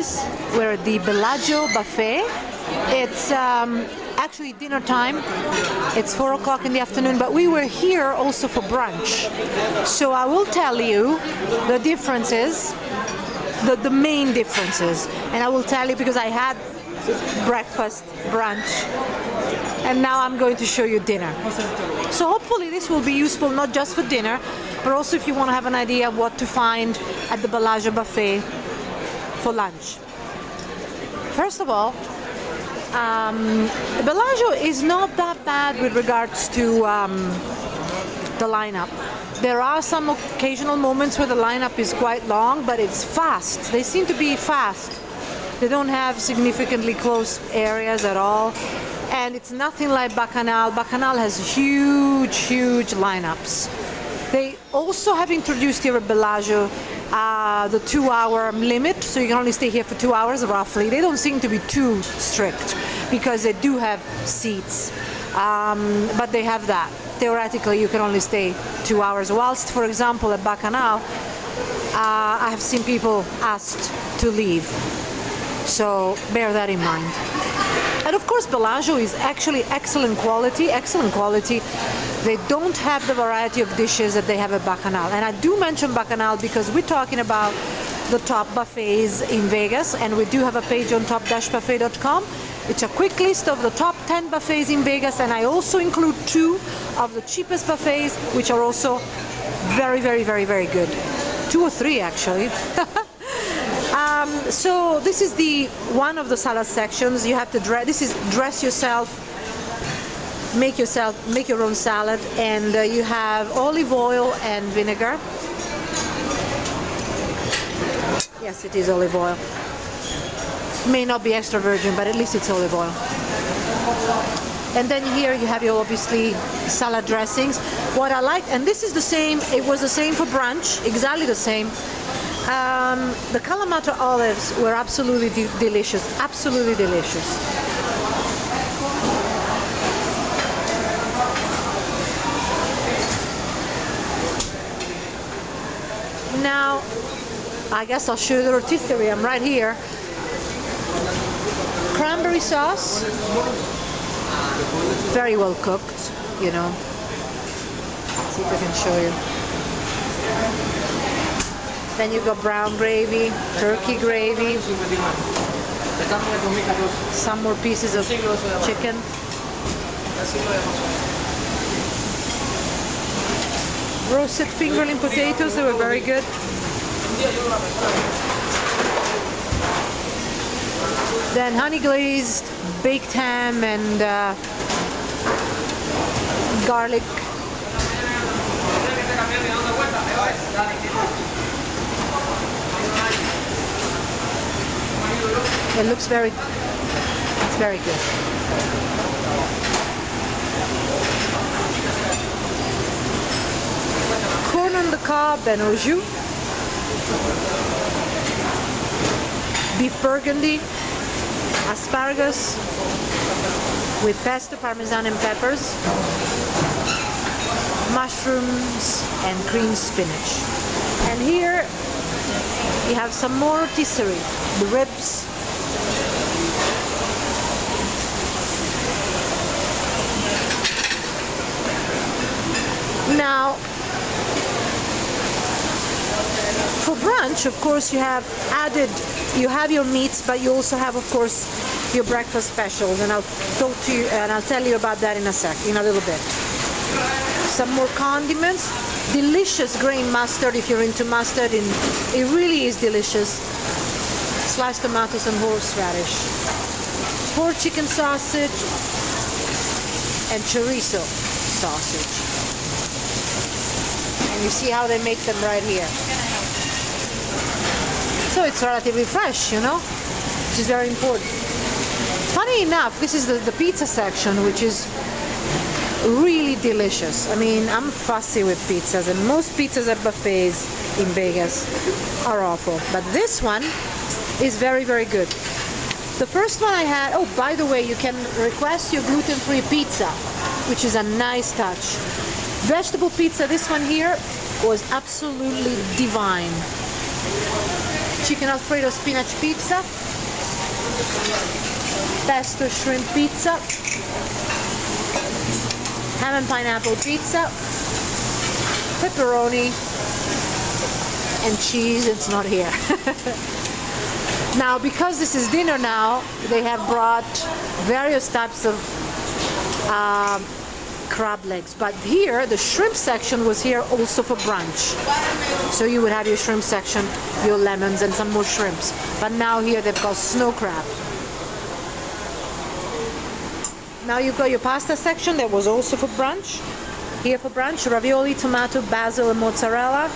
guys, we're at the Bellagio buffet. It's actually dinner time. It's 4 o'clock in the afternoon, but we were here also for brunch. So I will tell you the differences, the main differences, and I will tell you because I had breakfast, brunch, and now I'm going to show you dinner. So hopefully this will be useful not just for dinner, but also if you want to have an idea of what to find at the Bellagio buffet for lunch. First of all, the Bellagio is not that bad with regards to the lineup. There are some occasional moments where the lineup is quite long, but it's fast. They seem to be fast. They don't have significantly close areas at all. And it's nothing like Bacchanal. Bacchanal has huge, huge lineups. They also have introduced here at Bellagio the 2-hour limit, so you can only stay here for 2 hours roughly. They don't seem to be too strict because they do have seats, but they have that. Theoretically, you can only stay 2 hours. Whilst, for example, at Bacchanal, I have seen people asked to leave. So bear that in mind. And of course, Bellagio is actually excellent quality. They don't have the variety of dishes that they have at Bacchanal. And I do mention Bacchanal because we're talking about the top buffets in Vegas, and we do have a page on top-buffet.com. It's a quick list of the top 10 buffets in Vegas, and I also include 2 of the cheapest buffets, which are also very, very, very, very good. 2 or 3 actually. So this is the one of the salad sections. You have to dress. This is dress yourself, make your own salad, and you have olive oil and vinegar. Yes, it is olive oil. May not be extra virgin, but at least it's olive oil. And then here you have your obviously salad dressings. What I like, and this is the same. It was the same for brunch, exactly the same. The Kalamata olives were absolutely delicious, absolutely delicious. Now, I guess I'll show you the rotisserie. I'm right here. Cranberry sauce, very well cooked, you know. Let's see if I can show you. Then you got brown gravy, turkey gravy, some more pieces of chicken. Roasted fingerling potatoes, they were very good. Then honey glazed baked ham and garlic. It looks it's very good. Corn on the cob and au jus. Beef burgundy, asparagus with pesto, parmesan and peppers, mushrooms and cream spinach. And here you have some more rotisserie, the ribs. Now, for brunch, of course, you have your meats, but you also have, of course, your breakfast specials, and I'll talk to you and I'll tell you about that in a little bit. Some more condiments, delicious grain mustard if you're into mustard, and it really is delicious. Sliced tomatoes and horseradish, pork chicken sausage, and chorizo sausage. And you see how they make them right here. So it's relatively fresh, you know, which is very important. Funny enough, this is the pizza section, which is really delicious. I mean, I'm fussy with pizzas, and most pizzas at buffets in Vegas are awful. But this one is very, very good. The first one I had, oh, by the way, you can request your gluten-free pizza, which is a nice touch. Vegetable pizza, this one here, was absolutely divine. chicken Alfredo spinach pizza, pesto shrimp pizza, ham and pineapple pizza, pepperoni, and cheese. It's not here. Now, because this is dinner now, they have brought various types of crab legs. But here, the shrimp section was here also for brunch. So you would have your shrimp section, your lemons, and some more shrimps. But now here they've got snow crab. Now you've got your pasta section that was also for brunch. Here for brunch, ravioli, tomato, basil, and mozzarella.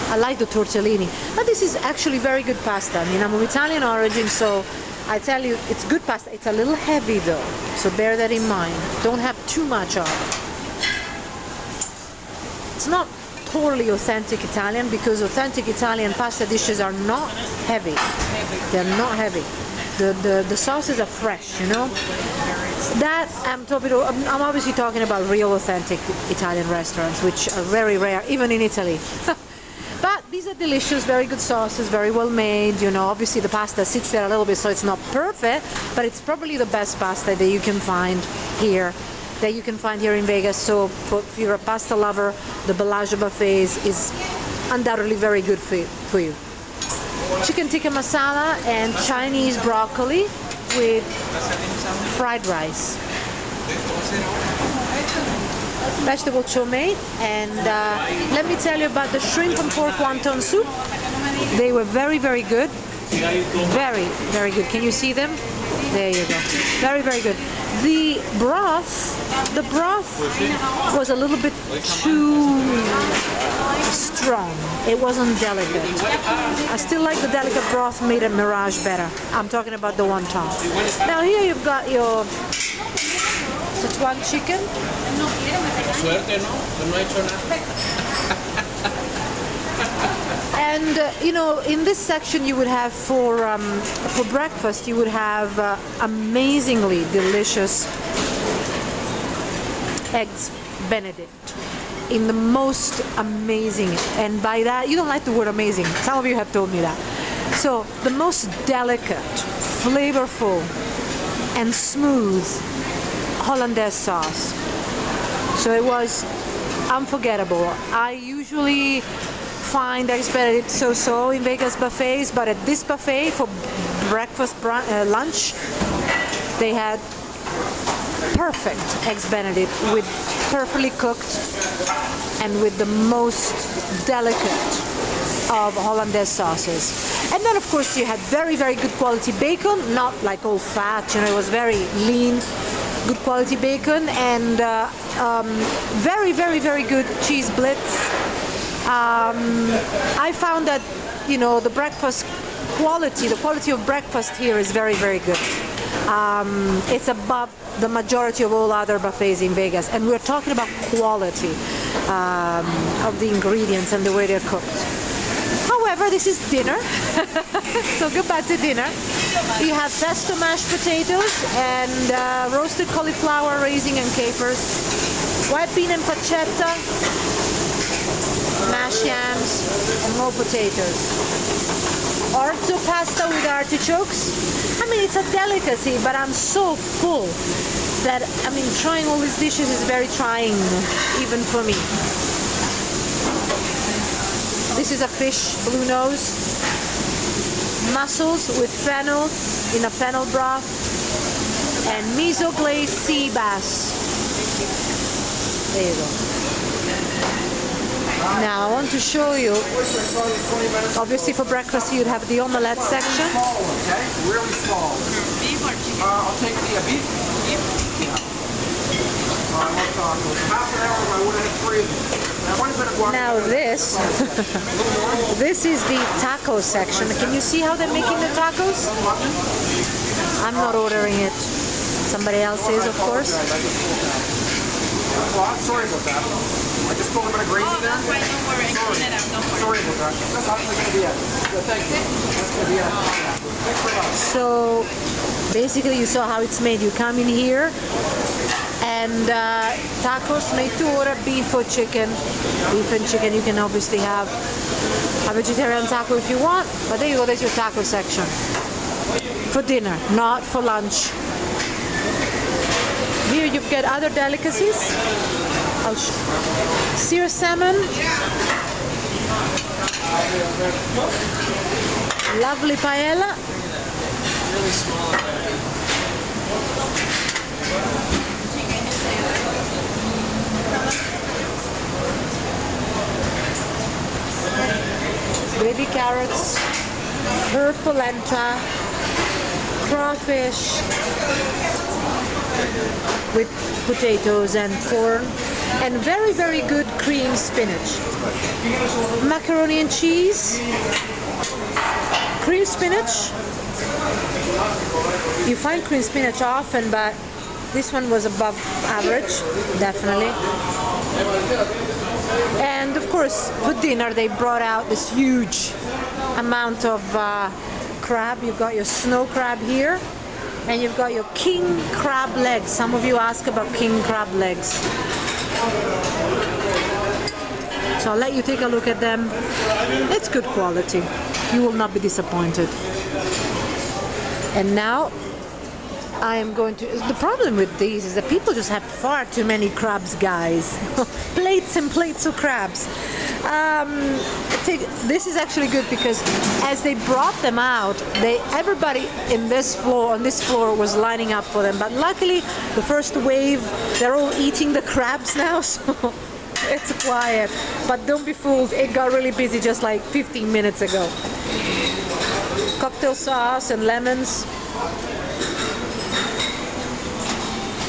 I like the tortellini, but this is actually very good pasta. I mean, I'm of Italian origin, so I tell you, it's good pasta. It's a little heavy though, so bear that in mind. Don't have too much of it. It's not totally authentic Italian, because authentic Italian pasta dishes are not heavy. They're not heavy. The sauces are fresh, you know. That I'm obviously talking about real authentic Italian restaurants, which are very rare, even in Italy. But these are delicious, very good sauces, very well made. You know, obviously the pasta sits there a little bit, so it's not perfect, but it's probably the best pasta that you can find here. In Vegas. So if you're a pasta lover, the Bellagio buffet is undoubtedly very good for you. Chicken tikka masala and Chinese broccoli with fried rice. Vegetable chow mein, and let me tell you about the shrimp and pork wonton soup. They were very, very good. Very, very good. Can you see them? There you go. Very, very good. The broth was a little bit too strong. It wasn't delicate. I still like the delicate broth made at Mirage better. I'm talking about the wonton. Now here you've got your Sichuan chicken. And you know, in this section you would have for breakfast, you would have amazingly delicious eggs Benedict in the most amazing, and by that you don't like the word amazing, some of you have told me that, so the most delicate, flavorful and smooth Hollandaise sauce. So it was unforgettable. I usually find eggs Benedict so-so in Vegas buffets, but at this buffet for breakfast, lunch, they had perfect eggs Benedict with perfectly cooked and with the most delicate of Hollandaise sauces. And then of course you had very, very good quality bacon, not like all fat, you know, it was very lean, good quality bacon, and very, very, very good cheese blitz. I found that, you know, the quality of breakfast here is very, very good. It's above the majority of all other buffets in Vegas, and we're talking about quality of the ingredients and the way they're cooked. However, this is dinner, so go back to dinner. You have pesto mashed potatoes and roasted cauliflower, raisin and capers, white bean and pancetta, mashed yams, and more potatoes. Orzo pasta with artichokes. I mean, it's a delicacy, but I'm so full that, I mean, trying all these dishes is very trying, even for me. This is a fish blue nose, mussels with fennel in a fennel broth, and miso glazed sea bass. There you go. Now I want to show you, obviously for breakfast you'd have the omelette section. Okay, really small. Beef or chicken? I'll take the beef. Now this, this is the taco section. Can you see how they're making the tacos? I'm not ordering it. Somebody else is, of course. Well, I'm sorry about that. I just told him I'm going to graze it there. Don't worry, I clean it up, don't worry. Sorry about that. That's actually going to be it. Thank you. That's going to be it. Thanks very much. So Basically, you saw how it's made. You come in here, and tacos made to order, beef or chicken. Beef and chicken. You can obviously have a vegetarian taco if you want, but there you go, there's your taco section. For dinner, not for lunch. Here you've got other delicacies. Seared salmon. Lovely paella. Really small. Baby carrots, herb polenta, crawfish with potatoes and corn, and very, very good cream spinach. Macaroni and cheese, cream spinach. You find cream spinach often, but this one was above average, definitely. And of course, for dinner they brought out this huge amount of crab. You've got your snow crab here, and you've got your king crab legs. Some of you ask about king crab legs. So I'll let you take a look at them. It's good quality. You will not be disappointed. And now I am going to... The problem with these is that people just have far too many crabs, guys. Plates and plates of crabs. This is actually good because as they brought them out, everybody on this floor was lining up for them. But luckily, the first wave, they're all eating the crabs now, so it's quiet. But don't be fooled, it got really busy just like 15 minutes ago. Cocktail sauce and lemons.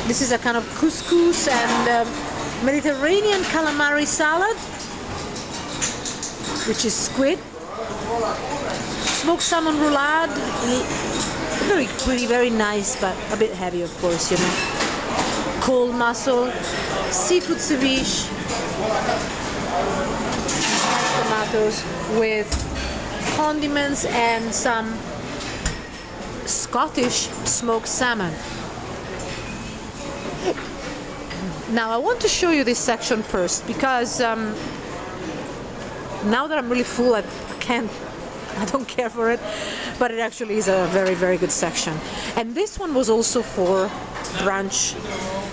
This is a kind of couscous and Mediterranean calamari salad, which is squid. Smoked salmon roulade, very pretty, very nice, but a bit heavy, of course, you know. Cold mussel, seafood ceviche, tomatoes with condiments and some Scottish smoked salmon. Now I want to show you this section first because now that I'm really full, I don't care for it, but it actually is a very, very good section. And this one was also for brunch.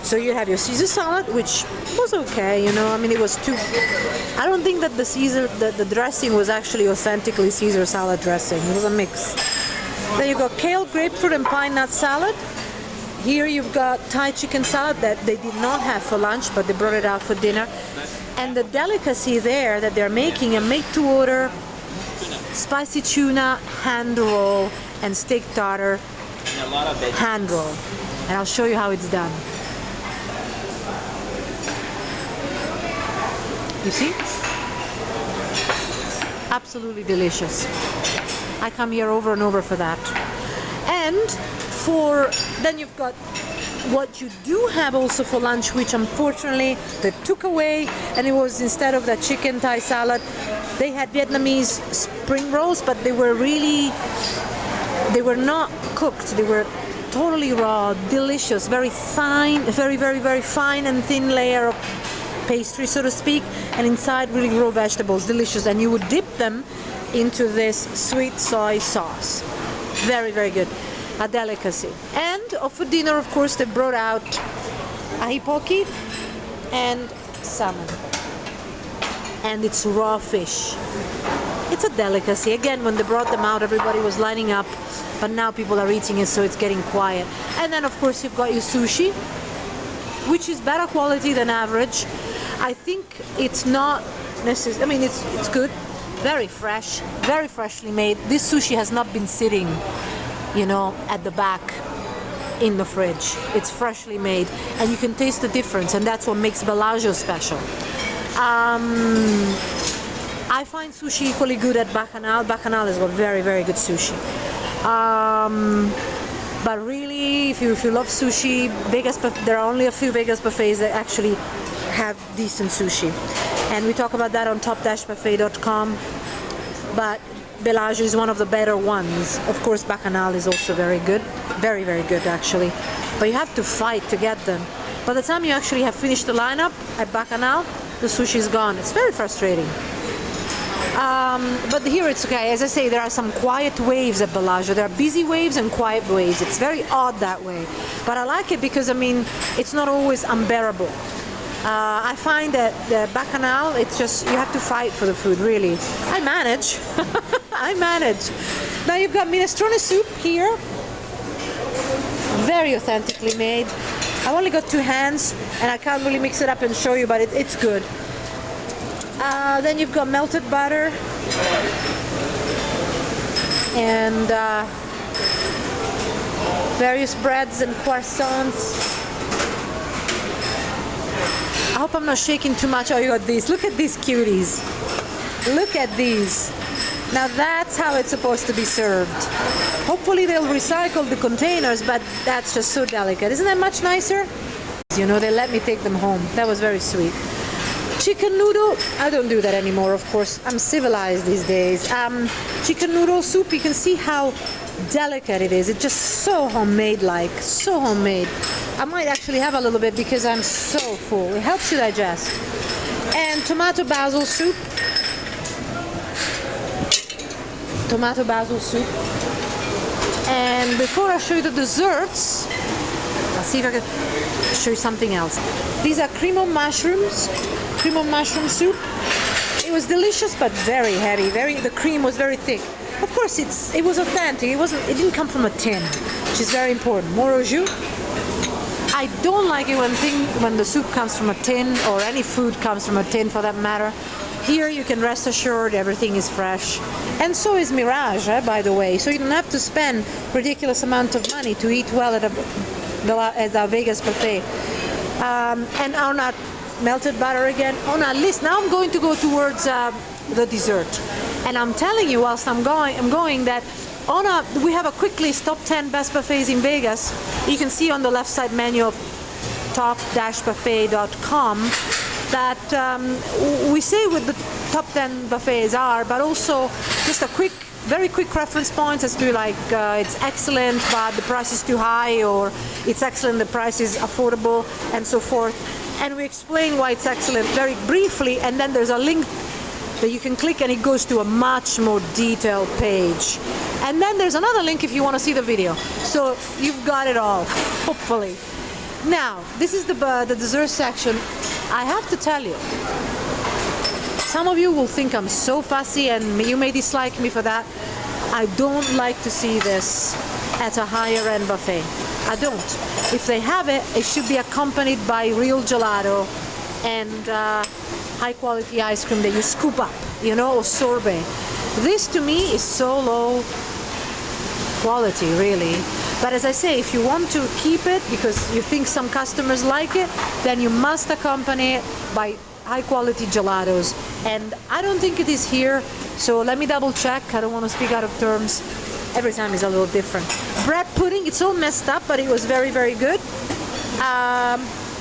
So you have your Caesar salad, which was okay, you know. I mean, it was too. I don't think that the dressing was actually authentically Caesar salad dressing. It was a mix. Then you got kale, grapefruit, and pine nut salad. Here you've got Thai chicken salad that they did not have for lunch, but they brought it out for dinner. And the delicacy there that they're making, a made-to-order spicy tuna hand roll and steak tartar hand roll. And I'll show you how it's done. You see? Absolutely delicious. I come here over and over for that. And then you've got what you do have also for lunch, which unfortunately they took away, and it was, instead of the chicken Thai salad, they had Vietnamese spring rolls, but they were not cooked. They were totally raw, delicious, very fine, very, very, very fine and thin layer of pastry, so to speak, and inside really raw vegetables, delicious. And you would dip them into this sweet soy sauce. Very, very good. A delicacy. And for dinner, of course, they brought out ahi poki and salmon. And it's raw fish. It's a delicacy. Again, when they brought them out, everybody was lining up, but now people are eating it, so it's getting quiet. And then, of course, you've got your sushi, which is better quality than average. I think it's not necessary. I mean, it's good, very fresh, very freshly made. This sushi has not been sitting, you know, at the back in the fridge. It's freshly made, and you can taste the difference, and that's what makes Bellagio special. I find sushi equally good at Bacchanal. Bacchanal has got very, very good sushi. But really, if you love sushi, there are only a few Vegas buffets that actually have decent sushi. And we talk about that on top-buffet.com. But Bellagio is one of the better ones. Of course, Bacchanal is also very good. Very, very good, actually. But you have to fight to get them. By the time you actually have finished the lineup at Bacchanal, the sushi is gone. It's very frustrating. But here it's okay. As I say, there are some quiet waves at Bellagio. There are busy waves and quiet waves. It's very odd that way. But I like it because, I mean, it's not always unbearable. I find that the Bacchanal, it's just, you have to fight for the food, really. I manage. I manage. Now you've got Minestrone Soup here. Very authentically made. I've only got 2 hands and I can't really mix it up and show you, but it's good. Then you've got melted butter and various breads and croissants. I hope I'm not shaking too much. Oh, you got these. Look at these cuties. Look at these. Now that's how it's supposed to be served. Hopefully they'll recycle the containers, but that's just so delicate. Isn't that much nicer? You know, they let me take them home. That was very sweet. Chicken noodle, I don't do that anymore, of course. I'm civilized these days. Chicken noodle soup, you can see how delicate it is. It's just so homemade-like, so homemade. I might actually have a little bit because I'm so full. It helps you digest. And tomato basil soup. Tomato basil soup. And before I show you the desserts, I'll see if I can show you something else. These are cream of mushrooms. Cream of mushroom soup. It was delicious but very heavy. The cream was very thick. Of course, it was authentic. It didn't come from a tin, which is very important. More au jus. I don't like it when the soup comes from a tin, or any food comes from a tin for that matter. Here you can rest assured everything is fresh. And so is Mirage, by the way. So you don't have to spend ridiculous amount of money to eat well at a Vegas buffet. And on our melted butter again. On our list, now I'm going to go towards the dessert. And I'm telling you, whilst I'm going that we have a quick list, top 10 best buffets in Vegas. You can see on the left side menu of top-buffet.com that we say what the top 10 buffets are, but also just very quick reference points as to like it's excellent but the price is too high, or it's excellent, the price is affordable, and so forth. And we explain why it's excellent very briefly, and then there's a link that you can click and it goes to a much more detailed page. And then there's another link if you want to see the video. So you've got it all, hopefully. Now, this is the dessert section. I have to tell you, some of you will think I'm so fussy and you may dislike me for that. I don't like to see this at a higher end buffet. I don't. If they have it, it should be accompanied by real gelato and high quality ice cream that you scoop up, you know, or sorbet. This to me is so low quality, really. But as I say, if you want to keep it because you think some customers like it, then you must accompany it by high quality gelatos. And I don't think it is here, so let me double check. I don't want to speak out of terms. Every time is a little different. Bread pudding, it's all messed up, but it was very, very good.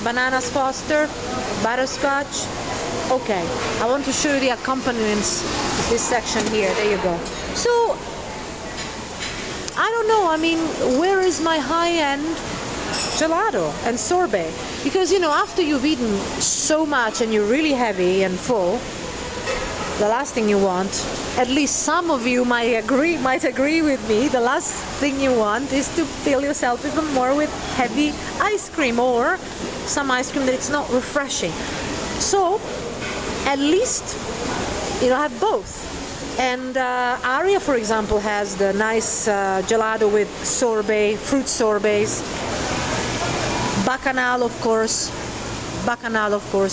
Bananas Foster, butterscotch. Okay, I want to show you the accompaniments, this section here. There you go. So, I don't know, I mean, where is my high-end gelato and sorbet? Because, you know, after you've eaten so much and you're really heavy and full, the last thing you want, at least some of you might agree with me, the last thing you want is to fill yourself even more with heavy ice cream, or some ice cream that it's not refreshing. So, at least, you know, have both. And Aria, for example, has the nice gelato with sorbet, fruit sorbets. Bacchanal, of course,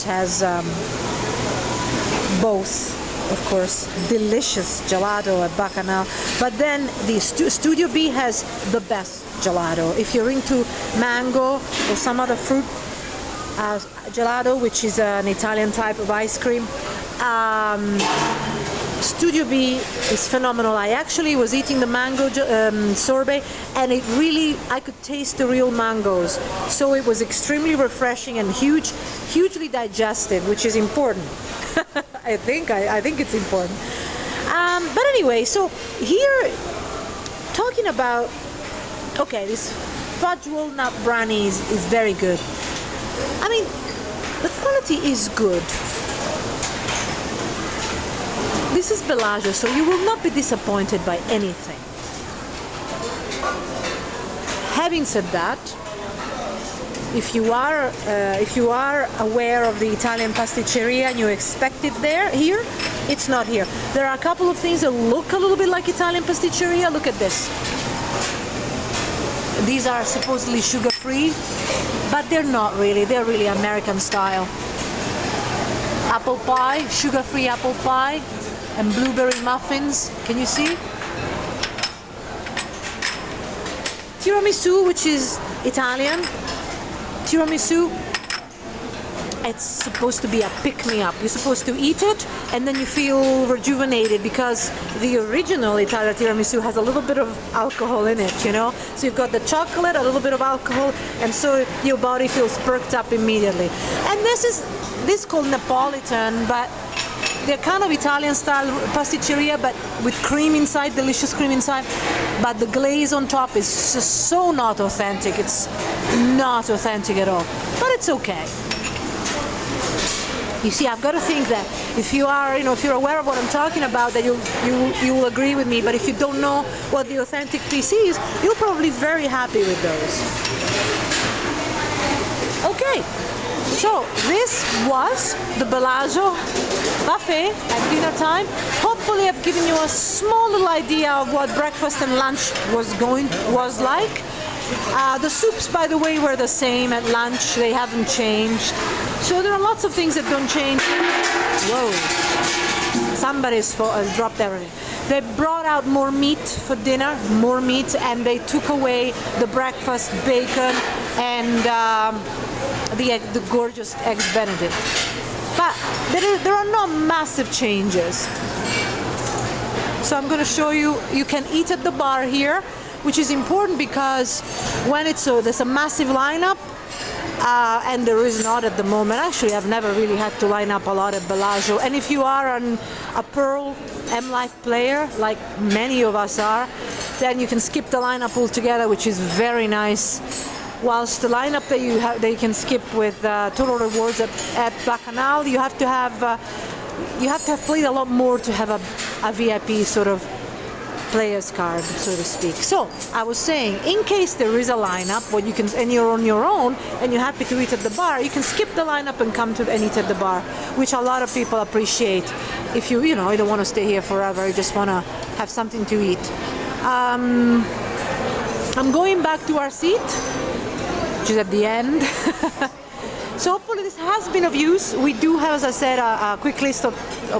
has both. Of course, delicious gelato at Bacchanal. But then the Studio B has the best gelato. If you're into mango or some other fruit gelato, which is an Italian type of ice cream, Studio B is phenomenal. I actually was eating the mango sorbet, and it really, I could taste the real mangoes. So it was extremely refreshing and hugely digestive, which is important. I think it's important. But anyway, so here, talking about, okay, this fudge walnut brownie is very good. I mean, the quality is good. This is Bellagio, so you will not be disappointed by anything. Having said that, if you are aware of the Italian pasticceria and you expect it here, it's not here. There are a couple of things that look a little bit like Italian pasticceria. Look at this. These are supposedly sugar-free, but they're not really. They're really American style. Apple pie, sugar-free apple pie, and blueberry muffins. Can you see? Tiramisu, which is Italian. Tiramisu, it's supposed to be a pick-me-up. You're supposed to eat it and then you feel rejuvenated, because the original Italian tiramisu has a little bit of alcohol in it, you know? So you've got the chocolate, a little bit of alcohol, and so your body feels perked up immediately. And this is called Neapolitan, but they're kind of Italian style pasticceria, but with cream inside, delicious cream inside. But the glaze on top is just so not authentic. It's not authentic at all. But it's okay. You see, I've got to think that if you are, if you're aware of what I'm talking about, that you will agree with me. But if you don't know what the authentic piece is, you'll probably be very happy with those. Okay. So this was the Bellagio buffet at dinner time. Hopefully I've given you a small little idea of what breakfast and lunch was like. The soups, by the way, were the same at lunch. They haven't changed. So there are lots of things that don't change. Whoa. Somebody's dropped everything. They brought out more meat for dinner, more meat, and they took away the breakfast bacon and the gorgeous eggs Benedict. But there are no massive changes. So I'm going to show you, you can eat at the bar here, which is important because when there's a massive lineup, and there is not at the moment. Actually, I've never really had to line up a lot at Bellagio. And if you are a Pearl M-Life player, like many of us are, then you can skip the lineup altogether, which is very nice. Whilst the lineup that you can skip with Total Rewards at Bacchanal, you have to have played a lot more to have a VIP sort of player's card, so to speak. So I was saying, in case there is a lineup, and you're on your own and you're happy to eat at the bar, you can skip the lineup and come and eat at the bar, which a lot of people appreciate. If you don't want to stay here forever, you just want to have something to eat. I'm going back to our seat, which is at the end. So hopefully this has been of use. We do have, as I said, a quick list of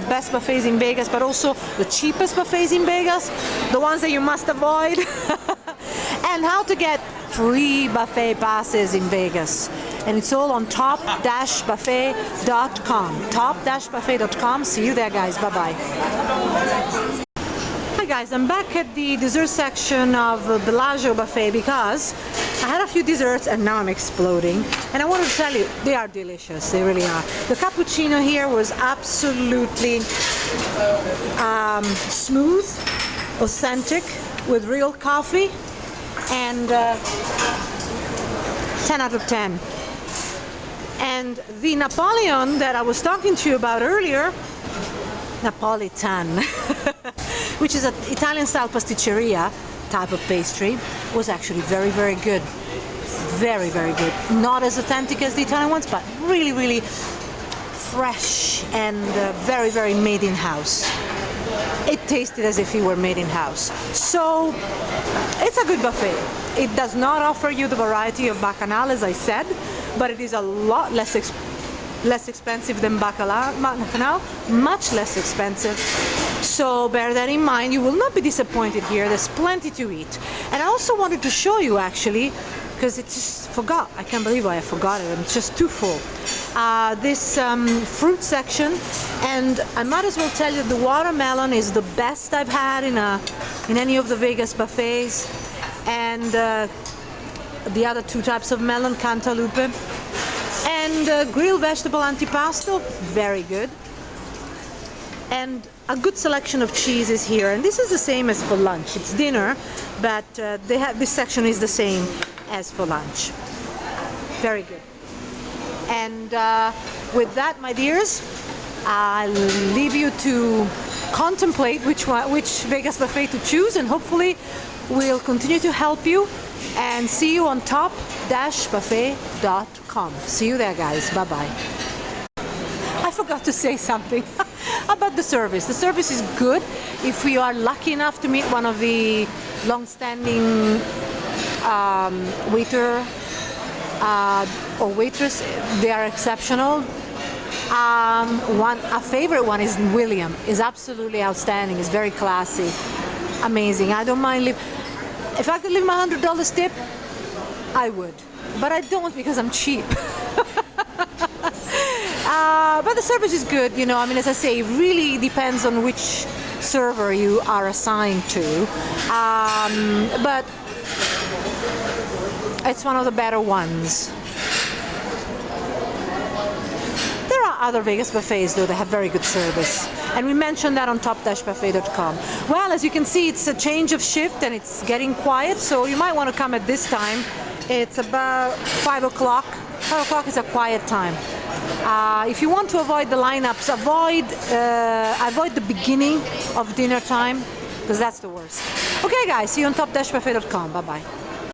best buffets in Vegas, but also the cheapest buffets in Vegas, the ones that you must avoid, and how to get free buffet passes in Vegas. And it's all on top-buffet.com. Top-buffet.com. See you there, guys. Bye-bye. Hi guys, I'm back at the dessert section of the Bellagio buffet because I had a few desserts and now I'm exploding. And I want to tell you, they are delicious. They really are. The cappuccino here was absolutely smooth, authentic, with real coffee, and 10 out of 10. And the Napoleon that I was talking to you about earlier, Napolitan, which is an Italian-style pasticceria type of pastry, was actually very, very good. Very, very good. Not as authentic as the Italian ones, but really, really fresh and very, very made in-house. It tasted as if it were made in-house. So it's a good buffet. It does not offer you the variety of Bacchanal, as I said, but it is a lot less expensive than Bacchanal, much less expensive. So bear that in mind. You will not be disappointed here. There's plenty to eat. And I also wanted to show you, actually, because I just forgot. I can't believe I forgot it. I'm just too full. This fruit section, and I might as well tell you the watermelon is the best I've had in any of the Vegas buffets, and the other two types of melon, cantaloupe, and grilled vegetable antipasto, very good. And a good selection of cheeses here, and this is the same as for lunch. It's dinner, but they have this section is the same as for lunch. Very good. And with that, my dears, I'll leave you to contemplate which Vegas buffet to choose, and hopefully we'll continue to help you and see you on top-buffet.com. See you there, guys. Bye-bye. I forgot to say something about the service. The service is good. If you are lucky enough to meet one of the long-standing waiter or waitress, they are exceptional. A favorite one is William. Is absolutely outstanding. Is very classy, amazing. I don't mind if I could leave my $100 tip, I would, but I don't because I'm cheap. But the service is good, you know. I mean, as I say, it really depends on which server you are assigned to. But it's one of the better ones. There are other Vegas buffets though that have very good service, and we mentioned that on top-buffet.com. Well, as you can see, it's a change of shift and it's getting quiet, so you might want to come at this time. It's about 5 o'clock. 5 o'clock is a quiet time. If you want to avoid the lineups, avoid the beginning of dinner time, because that's the worst. Okay guys, see you on top-buffet.com. Bye bye.